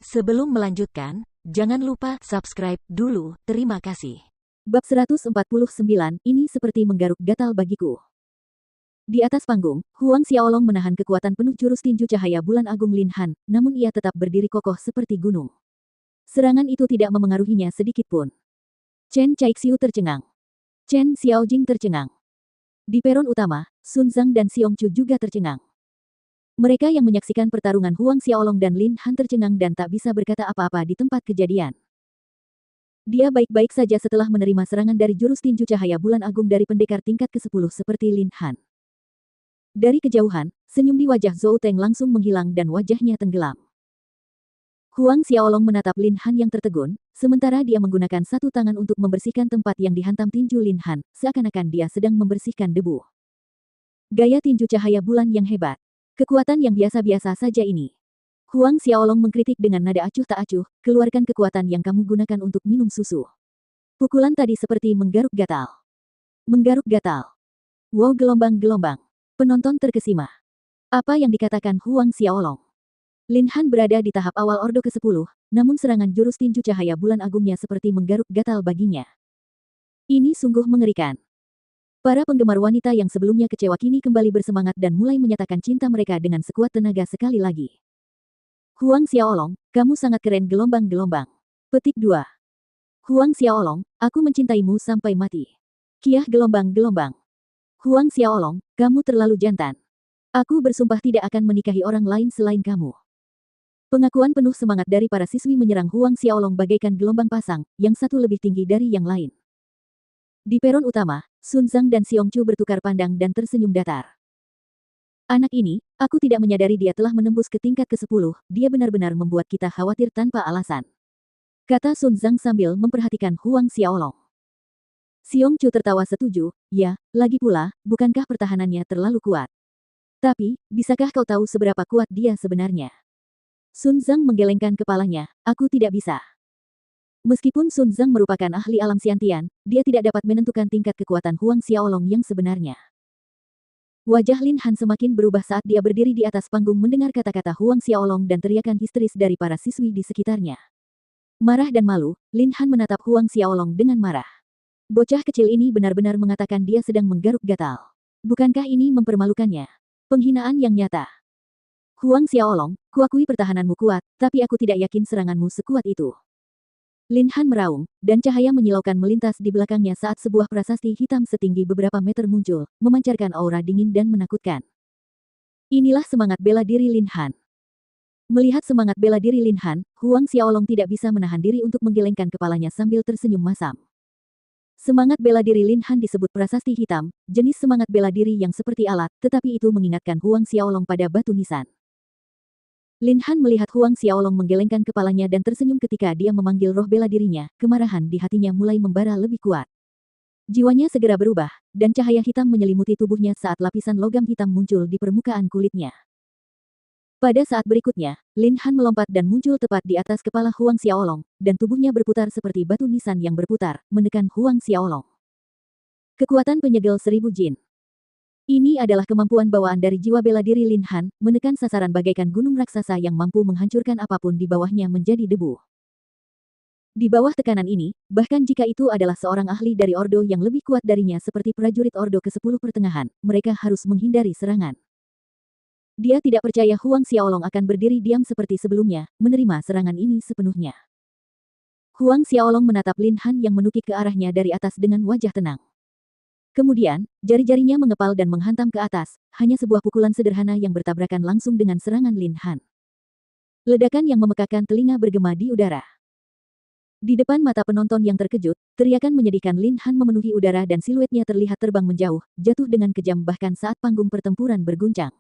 Sebelum melanjutkan, jangan lupa subscribe dulu, terima kasih. Bab 149, ini seperti menggaruk gatal bagiku. Di atas panggung, Huang Xiaolong menahan kekuatan penuh jurus tinju cahaya bulan agung Lin Han, namun ia tetap berdiri kokoh seperti gunung. Serangan itu tidak memengaruhinya sedikit pun. Chen Caixiu tercengang. Chen Xiaojing tercengang. Di peron utama, Sun Zhang dan Xiong Chu juga tercengang. Mereka yang menyaksikan pertarungan Huang Xiaolong dan Lin Han tercengang dan tak bisa berkata apa-apa di tempat kejadian. Dia baik-baik saja setelah menerima serangan dari jurus tinju cahaya bulan agung dari pendekar tingkat ke-10 seperti Lin Han. Dari kejauhan, senyum di wajah Zhou Teng langsung menghilang dan wajahnya tenggelam. Huang Xiaolong menatap Lin Han yang tertegun, sementara dia menggunakan satu tangan untuk membersihkan tempat yang dihantam tinju Lin Han, seakan-akan dia sedang membersihkan debu. Gaya tinju cahaya bulan yang hebat. Kekuatan yang biasa-biasa saja ini. Huang Xiaolong mengkritik dengan nada acuh tak acuh, keluarkan kekuatan yang kamu gunakan untuk minum susu. Pukulan tadi seperti menggaruk gatal. Menggaruk gatal. Wow, gelombang-gelombang. Penonton terkesima. Apa yang dikatakan Huang Xiaolong? Lin Han berada di tahap awal Ordo ke-10, namun serangan jurus tinju cahaya bulan agungnya seperti menggaruk gatal baginya. Ini sungguh mengerikan. Para penggemar wanita yang sebelumnya kecewa kini kembali bersemangat dan mulai menyatakan cinta mereka dengan sekuat tenaga sekali lagi. Huang Xiaolong, kamu sangat keren gelombang-gelombang. Petik 2. Huang Xiaolong, aku mencintaimu sampai mati. Kiah gelombang-gelombang. Huang Xiaolong, kamu terlalu jantan. Aku bersumpah tidak akan menikahi orang lain selain kamu. Pengakuan penuh semangat dari para siswi menyerang Huang Xiaolong bagaikan gelombang pasang, yang satu lebih tinggi dari yang lain. Di peron utama, Sun Zhang dan Xiong Chu bertukar pandang dan tersenyum datar. Anak ini, aku tidak menyadari dia telah menembus ke tingkat ke-10, dia benar-benar membuat kita khawatir tanpa alasan. Kata Sun Zhang sambil memperhatikan Huang Xiaolong. Xiong Chu tertawa setuju, ya, lagi pula, bukankah pertahanannya terlalu kuat? Tapi, bisakah kau tahu seberapa kuat dia sebenarnya? Sun Zhang menggelengkan kepalanya, aku tidak bisa. Meskipun Sun Zhang merupakan ahli alam Xiantian, dia tidak dapat menentukan tingkat kekuatan Huang Xiaolong yang sebenarnya. Wajah Lin Han semakin berubah saat dia berdiri di atas panggung mendengar kata-kata Huang Xiaolong dan teriakan histeris dari para siswi di sekitarnya. Marah dan malu, Lin Han menatap Huang Xiaolong dengan marah. Bocah kecil ini benar-benar mengatakan dia sedang menggaruk gatal. Bukankah ini mempermalukannya? Penghinaan yang nyata. Huang Xiaolong, kuakui pertahananmu kuat, tapi aku tidak yakin seranganmu sekuat itu. Lin Han meraung, dan cahaya menyilaukan melintas di belakangnya saat sebuah prasasti hitam setinggi beberapa meter muncul, memancarkan aura dingin dan menakutkan. Inilah semangat bela diri Lin Han. Melihat semangat bela diri Lin Han, Huang Xiaolong tidak bisa menahan diri untuk menggelengkan kepalanya sambil tersenyum masam. Semangat bela diri Lin Han disebut prasasti hitam, jenis semangat bela diri yang seperti alat, tetapi itu mengingatkan Huang Xiaolong pada batu nisan. Lin Han melihat Huang Xiaolong menggelengkan kepalanya dan tersenyum ketika dia memanggil roh bela dirinya, kemarahan di hatinya mulai membara lebih kuat. Jiwanya segera berubah, dan cahaya hitam menyelimuti tubuhnya saat lapisan logam hitam muncul di permukaan kulitnya. Pada saat berikutnya, Lin Han melompat dan muncul tepat di atas kepala Huang Xiaolong, dan tubuhnya berputar seperti batu nisan yang berputar, menekan Huang Xiaolong. Kekuatan penyegel 1000 jin. Ini adalah kemampuan bawaan dari jiwa bela diri Lin Han, menekan sasaran bagaikan gunung raksasa yang mampu menghancurkan apapun di bawahnya menjadi debu. Di bawah tekanan ini, bahkan jika itu adalah seorang ahli dari Ordo yang lebih kuat darinya seperti prajurit Ordo ke-10 pertengahan, mereka harus menghindari serangan. Dia tidak percaya Huang Xiaolong akan berdiri diam seperti sebelumnya, menerima serangan ini sepenuhnya. Huang Xiaolong menatap Lin Han yang menukik ke arahnya dari atas dengan wajah tenang. Kemudian, jari-jarinya mengepal dan menghantam ke atas, hanya sebuah pukulan sederhana yang bertabrakan langsung dengan serangan Lin Han. Ledakan yang memekakan telinga bergema di udara. Di depan mata penonton yang terkejut, teriakan menyedihkan Lin Han memenuhi udara dan siluetnya terlihat terbang menjauh, jatuh dengan kejam bahkan saat panggung pertempuran berguncang.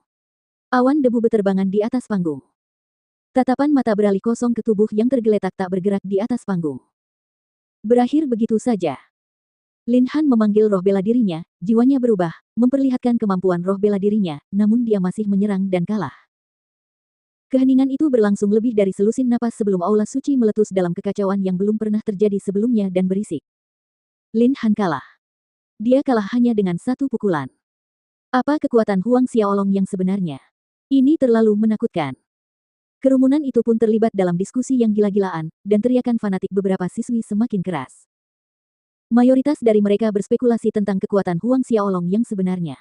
Awan debu beterbangan di atas panggung. Tatapan mata beralih kosong ke tubuh yang tergeletak tak bergerak di atas panggung. Berakhir begitu saja. Lin Han memanggil roh bela dirinya, jiwanya berubah, memperlihatkan kemampuan roh bela dirinya, namun dia masih menyerang dan kalah. Keheningan itu berlangsung lebih dari selusin napas sebelum aula suci meletus dalam kekacauan yang belum pernah terjadi sebelumnya dan berisik. Lin Han kalah. Dia kalah hanya dengan satu pukulan. Apa kekuatan Huang Xiaolong yang sebenarnya? Ini terlalu menakutkan. Kerumunan itu pun terlibat dalam diskusi yang gila-gilaan, dan teriakan fanatik beberapa siswi semakin keras. Mayoritas dari mereka berspekulasi tentang kekuatan Huang Xiaolong yang sebenarnya.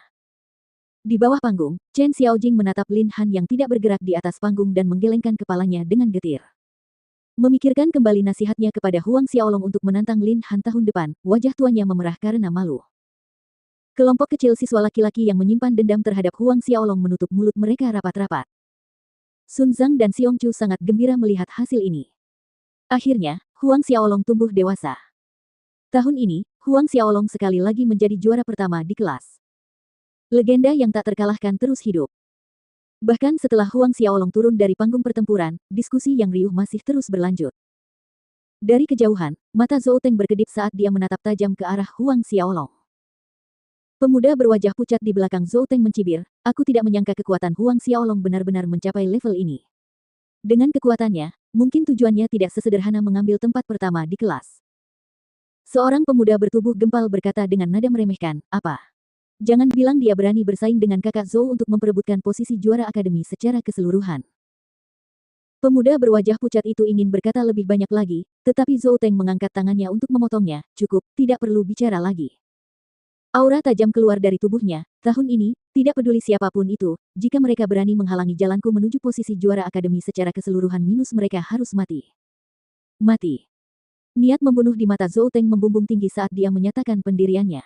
Di bawah panggung, Chen Xiaojing menatap Lin Han yang tidak bergerak di atas panggung dan menggelengkan kepalanya dengan getir. Memikirkan kembali nasihatnya kepada Huang Xiaolong untuk menantang Lin Han tahun depan, wajah tuanya memerah karena malu. Kelompok kecil siswa laki-laki yang menyimpan dendam terhadap Huang Xiaolong menutup mulut mereka rapat-rapat. Sun Zhang dan Xiong Chu sangat gembira melihat hasil ini. Akhirnya, Huang Xiaolong tumbuh dewasa. Tahun ini, Huang Xiaolong sekali lagi menjadi juara pertama di kelas. Legenda yang tak terkalahkan terus hidup. Bahkan setelah Huang Xiaolong turun dari panggung pertempuran, diskusi yang riuh masih terus berlanjut. Dari kejauhan, mata Zhou Teng berkedip saat dia menatap tajam ke arah Huang Xiaolong. Pemuda berwajah pucat di belakang Zhou Teng mencibir, "Aku tidak menyangka kekuatan Huang Xiaolong benar-benar mencapai level ini. Dengan kekuatannya, mungkin tujuannya tidak sesederhana mengambil tempat pertama di kelas." Seorang pemuda bertubuh gempal berkata dengan nada meremehkan, "Apa? Jangan bilang dia berani bersaing dengan kakak Zhou untuk memperebutkan posisi juara akademi secara keseluruhan." Pemuda berwajah pucat itu ingin berkata lebih banyak lagi, tetapi Zhou Teng mengangkat tangannya untuk memotongnya. "Cukup, tidak perlu bicara lagi." Aura tajam keluar dari tubuhnya. "Tahun ini, tidak peduli siapapun itu, jika mereka berani menghalangi jalanku menuju posisi juara akademi secara keseluruhan mereka harus mati. Mati." Niat membunuh di mata Zhou Teng membumbung tinggi saat dia menyatakan pendiriannya.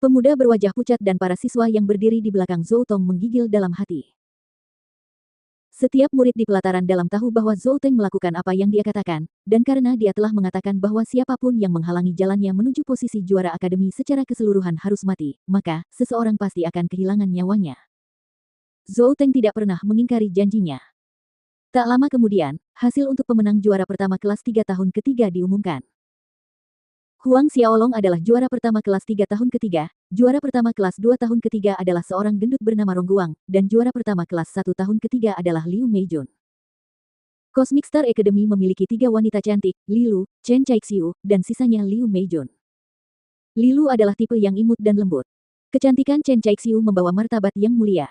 Pemuda berwajah pucat dan para siswa yang berdiri di belakang Zhou Tong menggigil dalam hati. Setiap murid di pelataran dalam tahu bahwa Zhou Teng melakukan apa yang dia katakan, dan karena dia telah mengatakan bahwa siapapun yang menghalangi jalannya menuju posisi juara akademi secara keseluruhan harus mati, maka seseorang pasti akan kehilangan nyawanya. Zhou Teng tidak pernah mengingkari janjinya. Tak lama kemudian, hasil untuk pemenang juara pertama kelas 3 tahun ketiga diumumkan. Huang Xiaolong adalah juara pertama kelas 3 tahun ketiga, juara pertama kelas 2 tahun ketiga adalah seorang gendut bernama Rongguang, dan juara pertama kelas 1 tahun ketiga adalah Liu Meijun. Cosmic Star Academy memiliki 3 wanita cantik, Lilu, Chen Caixiu, dan sisanya Liu Meijun. Lilu adalah tipe yang imut dan lembut. Kecantikan Chen Caixiu membawa martabat yang mulia.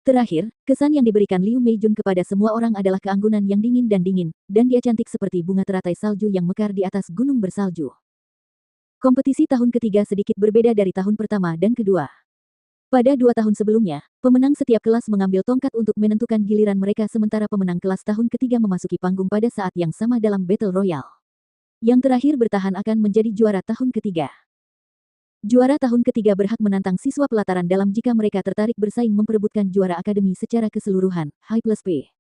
Terakhir, kesan yang diberikan Liu Meijun kepada semua orang adalah keanggunan yang dingin, dan dia cantik seperti bunga teratai salju yang mekar di atas gunung bersalju. Kompetisi tahun ketiga sedikit berbeda dari tahun pertama dan kedua. Pada 2 tahun sebelumnya, pemenang setiap kelas mengambil tongkat untuk menentukan giliran mereka sementara pemenang kelas tahun ketiga memasuki panggung pada saat yang sama dalam Battle Royale. Yang terakhir bertahan akan menjadi juara tahun ketiga. Juara tahun ketiga berhak menantang siswa pelataran dalam jika mereka tertarik bersaing memperebutkan juara akademi secara keseluruhan, High Plus P.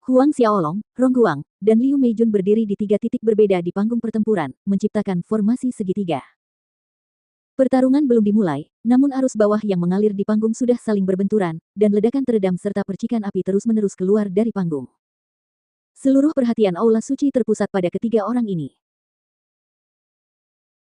Huang Xiaolong, Rongguang, dan Liu Meijun berdiri di 3 titik berbeda di panggung pertempuran, menciptakan formasi segitiga. Pertarungan belum dimulai, namun arus bawah yang mengalir di panggung sudah saling berbenturan, dan ledakan teredam serta percikan api terus-menerus keluar dari panggung. Seluruh perhatian aula suci terpusat pada ketiga orang ini.